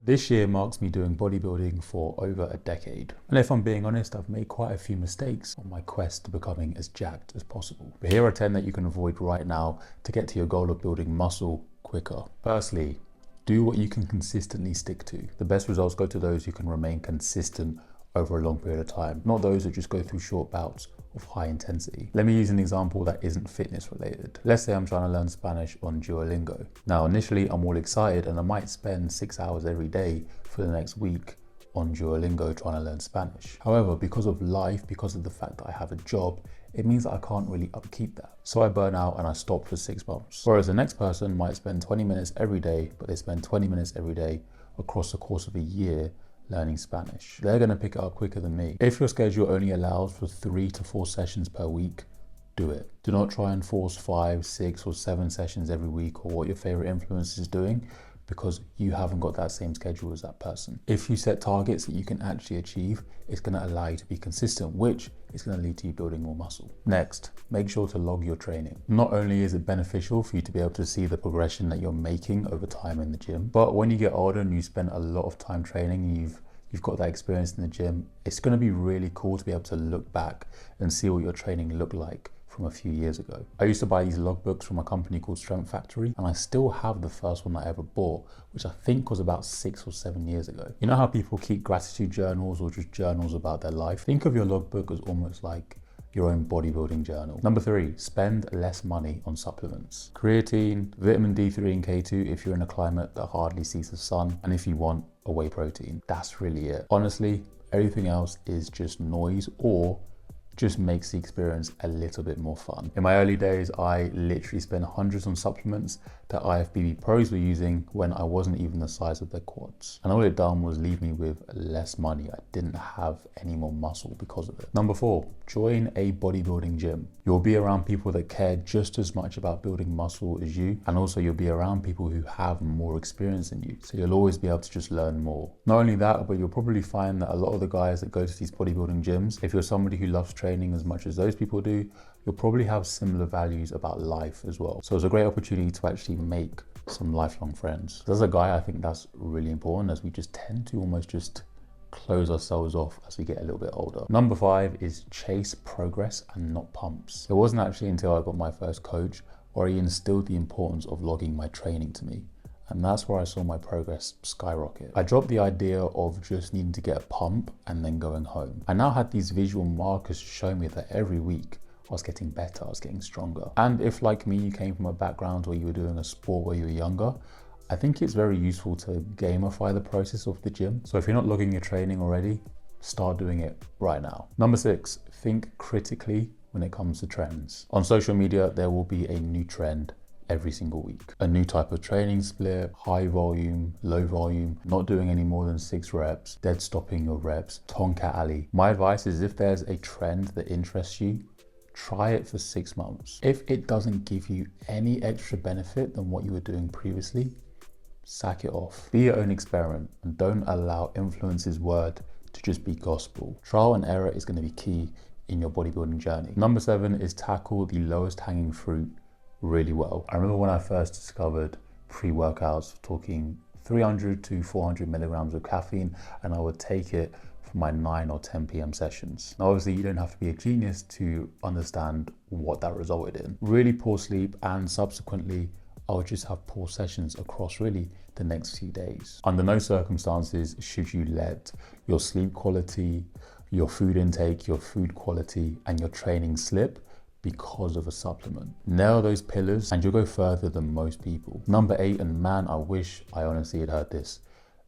This year marks me doing bodybuilding for over a decade. And if I'm being honest, I've made quite a few mistakes on my quest to becoming as jacked as possible. But here are 10 that you can avoid right now to get to your goal of building muscle quicker. Firstly, do what you can consistently stick to. The best results go to those who can remain consistent over a long period of time, not those that just go through short bouts of high intensity. Let me use an example that isn't fitness related. Let's say I'm trying to learn Spanish on Duolingo. Now, initially I'm all excited and I might spend 6 hours every day for the next week on Duolingo trying to learn Spanish. However, because of life, because of the fact that I have a job, it means that I can't really upkeep that. So I burn out and I stop for 6 months. Whereas the next person might spend 20 minutes every day, but they spend 20 minutes every day across the course of a year learning Spanish. They're gonna pick it up quicker than me. If your schedule only allows for 3 to 4 sessions per week, do it. Do not try and force 5, 6, or 7 sessions every week or what your favorite influencer is doing, because you haven't got that same schedule as that person. If you set targets that you can actually achieve, it's gonna allow you to be consistent, which is gonna lead to you building more muscle. Next, make sure to log your training. Not only is it beneficial for you to be able to see the progression that you're making over time in the gym, but when you get older and you spend a lot of time training and you've got that experience in the gym, it's gonna be really cool to be able to look back and see what your training looked like from a few years ago. I used to buy these logbooks from a company called Strength Factory, and I still have the first one I ever bought, which I think was about 6 or 7 years ago. You know how people keep gratitude journals or just journals about their life? Think of your logbook as almost like your own bodybuilding journal. Number 3, spend less money on supplements. Creatine, vitamin D3 and K2 if you're in a climate that hardly sees the sun, and if you want a whey protein. That's really it. Honestly, everything else is just noise or just makes the experience a little bit more fun. In my early days, I literally spent hundreds on supplements that IFBB pros were using when I wasn't even the size of their quads. And all it done was leave me with less money. I didn't have any more muscle because of it. Number 4, join a bodybuilding gym. You'll be around people that care just as much about building muscle as you, and also you'll be around people who have more experience than you. So you'll always be able to just learn more. Not only that, but you'll probably find that a lot of the guys that go to these bodybuilding gyms, if you're somebody who loves training as much as those people do, you'll probably have similar values about life as well. So it's a great opportunity to actually make some lifelong friends. As a guy, I think that's really important, as we just tend to almost just close ourselves off as we get a little bit older. Number 5 is chase progress and not pumps. It wasn't actually until I got my first coach where he instilled the importance of logging my training to me. And that's where I saw my progress skyrocket. I dropped the idea of just needing to get a pump and then going home. I now had these visual markers to show me that every week I was getting better, I was getting stronger. And if, like me, you came from a background where you were doing a sport where you were younger, I think it's very useful to gamify the process of the gym. So if you're not logging your training already, start doing it right now. Number 6, think critically when it comes to trends. On social media, there will be a new trend every single week. A new type of training split, high volume, low volume, not doing any more than 6 reps, dead stopping your reps, Tonka Ali. My advice is, if there's a trend that interests you, try it for 6 months. If it doesn't give you any extra benefit than what you were doing previously, sack it off. Be your own experiment and don't allow influence's word to just be gospel. Trial and error is going to be key in your bodybuilding journey. Number 7 is tackle the lowest hanging fruit really well. I remember when I first discovered pre-workouts, talking 300 to 400 milligrams of caffeine, and I would take it for my 9 or 10 p.m. sessions. Now, obviously, you don't have to be a genius to understand what that resulted in. Really poor sleep, and subsequently, I would just have poor sessions across really the next few days. Under no circumstances should you let your sleep quality, your food intake, your food quality, and your training slip because of a supplement. Nail those pillars and you'll go further than most people. Number 8, and man, I wish I honestly had heard this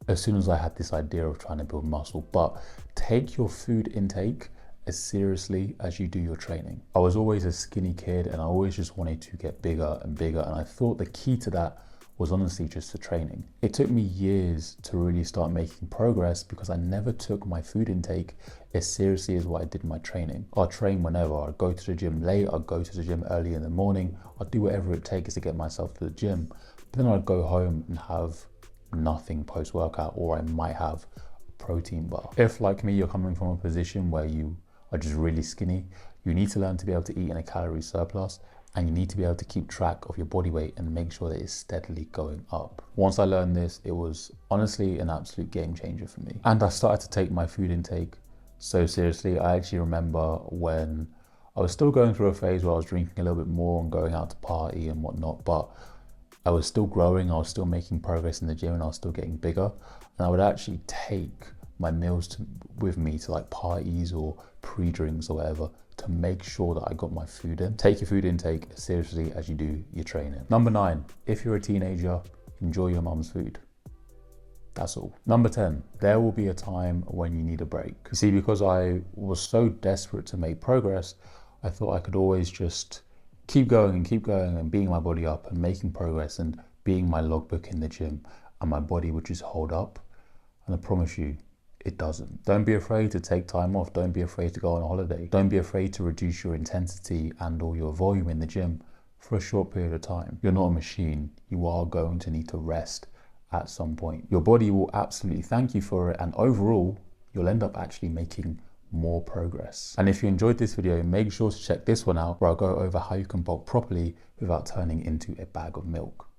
as soon as I had this idea of trying to build muscle, but take your food intake as seriously as you do your training. I was always a skinny kid and I always just wanted to get bigger and bigger, and I thought the key to that was honestly just the training. It took me years to really start making progress because I never took my food intake as seriously as what I did my training. I'd train whenever. I'd go to the gym late, I'd go to the gym early in the morning, I'd do whatever it takes to get myself to the gym. But then I'd go home and have nothing post-workout, or I might have a protein bar. If, like me, you're coming from a position where you are just really skinny, you need to learn to be able to eat in a calorie surplus and you need to be able to keep track of your body weight and make sure that it's steadily going up. Once I learned this, it was honestly an absolute game changer for me. And I started to take my food intake so seriously. I actually remember when I was still going through a phase where I was drinking a little bit more and going out to party and whatnot, but I was still growing, I was still making progress in the gym, and I was still getting bigger. And I would actually take my meals with me to like parties or pre-drinks or whatever to make sure that I got my food in. Take your food intake as seriously as you do your training. Number 9, if you're a teenager, enjoy your mum's food. That's all. Number 10, there will be a time when you need a break. You see, because I was so desperate to make progress, I thought I could always just keep going and beating my body up and making progress and being my logbook in the gym, and my body would just hold up. And I promise you, it doesn't. Don't be afraid to take time off. Don't be afraid to go on a holiday. Don't be afraid to reduce your intensity and or your volume in the gym for a short period of time. You're not a machine. You are going to need to rest at some point. Your body will absolutely thank you for it, and overall, you'll end up actually making more progress. And if you enjoyed this video, make sure to check this one out where I'll go over how you can bulk properly without turning into a bag of milk.